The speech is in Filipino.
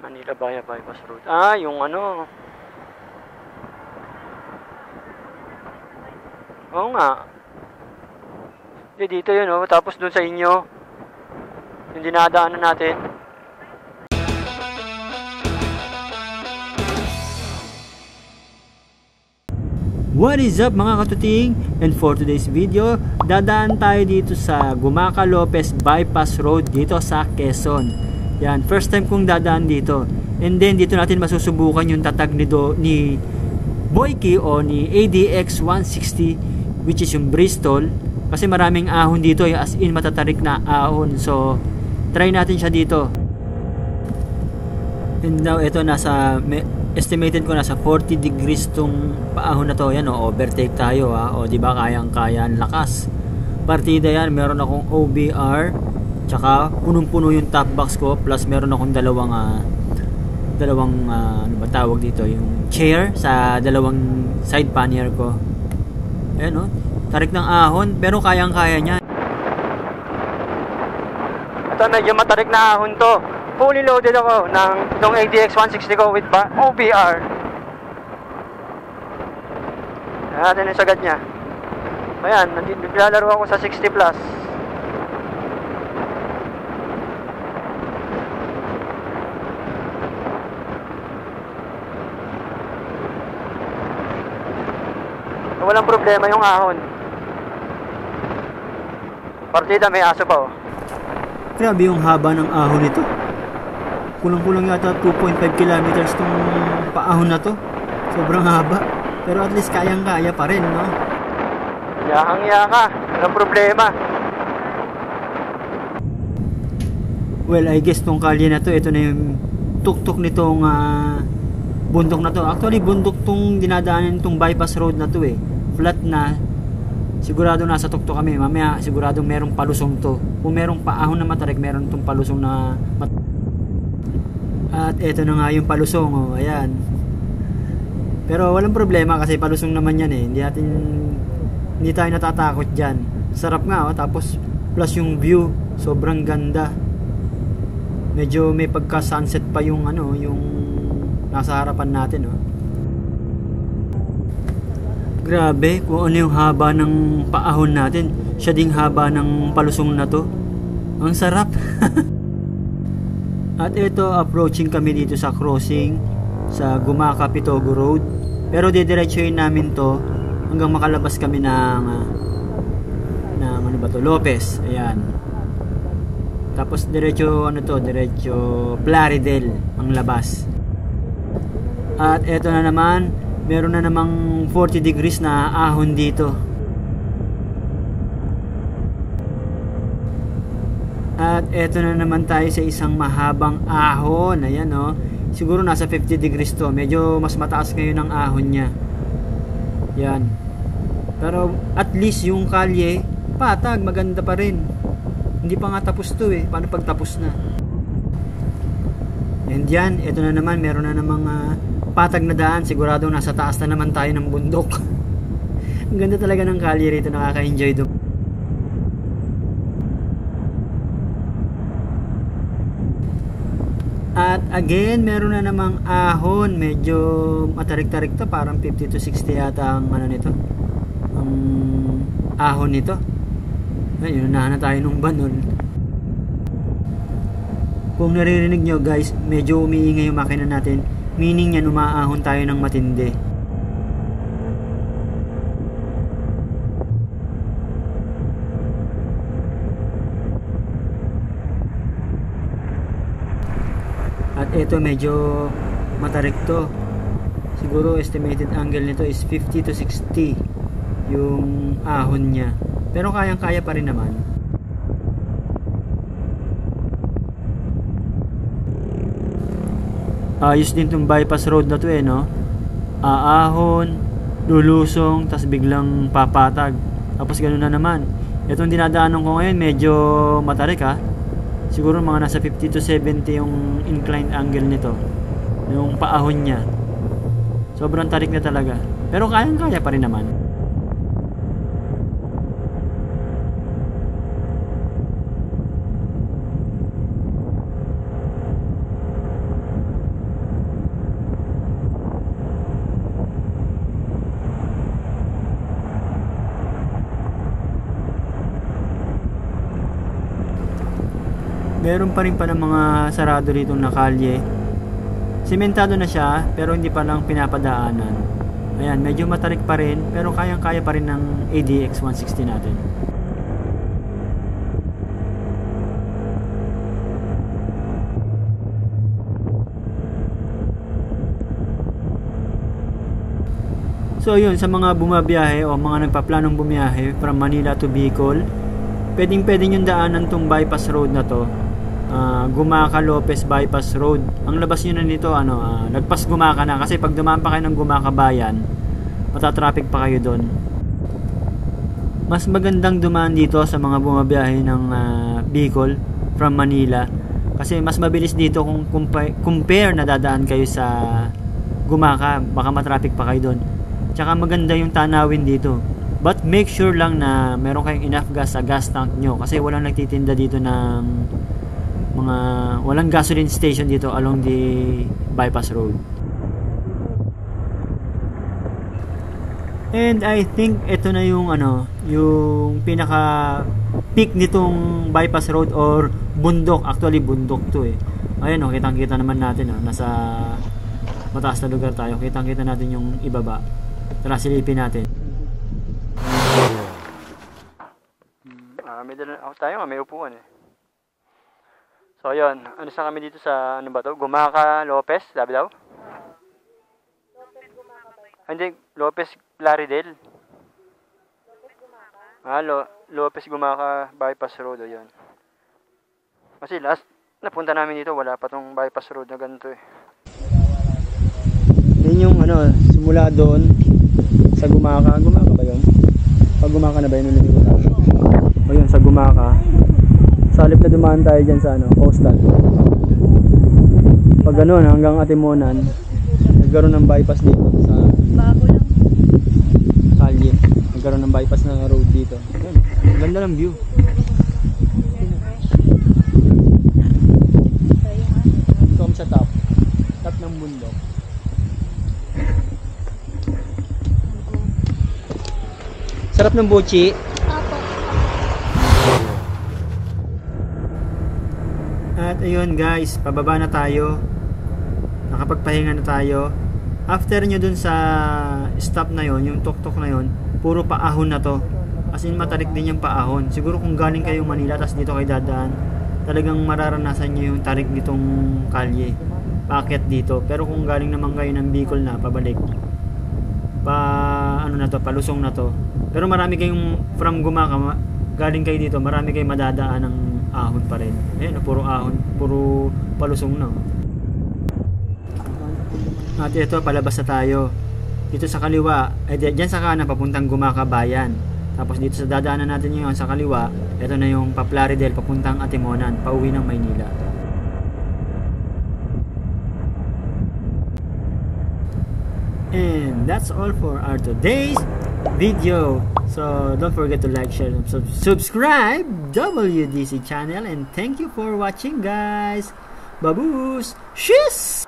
Manila Bypass Road. Ah, yung ano. Oo nga. Dito yun, oh. Tapos dun sa inyo. Yung dinadaanan natin. What is up mga katuting? And for today's video, dadaan tayo dito sa Gumaca Lopez Bypass Road dito sa Quezon. Yan, first time kong dadaan dito. And then dito natin masusubukan yung tatag ni Boyke o ni ADX 160, which is yung Bristol. Kasi maraming ahon dito, as in matatarik na ahon. So, try natin siya dito. And now, ito estimated ko nasa 40 degrees tong paahon na to. Yan o, overtake tayo ha. O diba, kayang-kaya ang lakas. Partida yan, meron akong OBR. Tsaka punong-puno yung top box ko. Plus meron akong dalawang ano ba tawag dito, yung chair sa dalawang side pannier ko. Ayan o, tarik ng ahon, pero kayang-kaya niya. Ito, medyo matarik na ahon to. Fully loaded ako ng itong ADX 160 ko with OBR. Ayan natin yung sagad niya. Ayan, naglalaro ako sa 60 plus. Walang problema yung ahon. Partida, may aso pa oh. Grabe yung haba ng ahon nito. Kulang-kulang yata 2.5 kilometers tong paahon na to. Sobrang haba. Pero at least kayang-kaya pa rin, no? Yakang-yaka. Walang problema. Well, I guess tong kalye na to, ito na yung tuktok nitong bundok na to. Actually, bundok tong dinadaanan tong bypass road na to eh. Flat na. Sigurado nasa tuktok kami. Mamaya sigurado merong palusong to. Kung merong paahon na matarik, meron tong palusong na at eto na nga yung palusong, oh, ayan. Pero walang problema kasi palusong naman yan eh. Hindi tayo natatakot dyan. Sarap nga, oh. Tapos plus yung view, sobrang ganda. Medyo may pagka sunset pa yung ano, yung nasa harapan natin, oh. Grabe kung ano yung haba ng paahon natin. Siya ding haba ng palusong na to. Ang sarap. At ito, approaching kami dito sa crossing sa Gumaca Pitogo Road. Pero didiretsuhin namin to hanggang makalabas kami ng ano ba to, Lopez. Ayan. Tapos diretso Plaridel ang labas. At ito na naman, meron na namang 40 degrees na ahon dito. At eto na naman tayo sa isang mahabang ahon. Ayan o. Siguro nasa 50 degrees to. Medyo mas mataas ngayon ang ahon niya. Yan. Pero at least yung kalye, patag, maganda pa rin. Hindi pa nga tapos to eh. Paano pag tapos na? And yan, eto na naman. Meron na namang patag na daan. Sigurado nasa taas na naman tayo ng bundok. Ang ganda talaga ng kalye rito. Nakaka-enjoy doon. At again, meron na namang ahon. Medyo matarik-tarik to. Parang 50 to 60 yata ang ano nito. Ang ahon nito. Ayun, unahan na tayo nung banol. Kung naririnig nyo guys, medyo umiingay yung makina natin. Meaning yan, umaahon tayo ng matindi. At ito medyo matarik to. Siguro estimated angle nito is 50 to 60 yung ahon niya. Pero kayang-kaya pa rin naman. Ayos din tong bypass road na to eh, no? Aahon, lulusong, tas biglang papatag. Tapos ganoon na naman. Itong dinadaanan ko ngayon medyo matarik ha. Siguro mga nasa 50 to 70 yung inclined angle nito. Yung paahon niya. Sobrang tarik na talaga. Pero kayang-kaya pa rin naman. meron pa rin ng mga sarado rito na kalye. Sementado na siya pero hindi pa lang pinapadaanan. Ayan, medyo matarik pa rin pero kayang-kaya pa rin ng ADX 160 natin. So yun, sa mga bumabiyahe o mga nagpaplanong bumiyahe from Manila to Bicol, pwedeng yung daanan tong bypass road na to. Gumaca Lopez Bypass Road. Ang labas nyo na nito, lagpas Gumaca na. Kasi pag dumaan pa kayo ng Gumaca Bayan, matatraffic pa kayo doon. Mas magandang dumaan dito sa mga bumabiyahe ng Bicol from Manila. Kasi mas mabilis dito kung compare na dadaan kayo sa Gumaca. Baka matraffic pa kayo doon. Tsaka maganda yung tanawin dito. But make sure lang na meron kayong enough gas sa gas tank nyo. Kasi walang nagtitinda dito ng walang gasoline station dito along the bypass road. And I think ito na yung yung pinaka peak nitong bypass road or bundok. Actually bundok to eh. Ayan kitang-kita naman natin nasa mataas na lugar tayo. Kitang-kita natin yung ibaba. Tara silipin natin. May dala tayo may upuan eh. So yun, saan kami dito sa ba to? Gumaca Lopez, sabi daw? Lopez Gumaca Bypass. Hindi, Lopez Plaridel. Lopez Gumaca Bypass Road, yun. Kasi last napunta namin dito, wala pa tong bypass road na ganito eh. Yun yung simula doon sa Gumaca. Gumaca ba yun? Pag Gumaca na ba yun nung tayo? O yun, sa Gumaca. Salip na dumaan tayo dyan sa coastal. Pag hanggang Atimonan, nagkaroon ng bypass dito sa kalye. Nagkaroon ng bypass na road dito. Ayun, ganda ng view. Come sa top ng bundok. Sarap ng bochi. At ayun guys, pababa na tayo. Nakapagpahinga na tayo. After nyo dun sa stop na yon, yung tok-tok na yon, puro paahon na to. As in matarik din yung paahon. Siguro kung galing kayo Manila tapos dito kayo dadaan, talagang mararanasan nyo yung tarik nitong kalye. Paakyat dito. Pero kung galing naman kayo ng Bicol na pabalik, palusong na to. Pero marami kayong from Gumaca, galing kayo dito, marami kayong madadaan ng ahon pa rin. Ayan, puro ahon, puro palusong na. At ito, palabas na tayo. Dito sa kaliwa, dyan sa kanan, papuntang Gumaca Bayan. Tapos dito sa dadaanan natin yung sa kaliwa, ito na yung Plaridel, papuntang Atimonan, pauwi ng Maynila. And that's all for our today's video. So don't forget to like, share, and subscribe WDC channel, and thank you for watching guys. Baboos, shiz!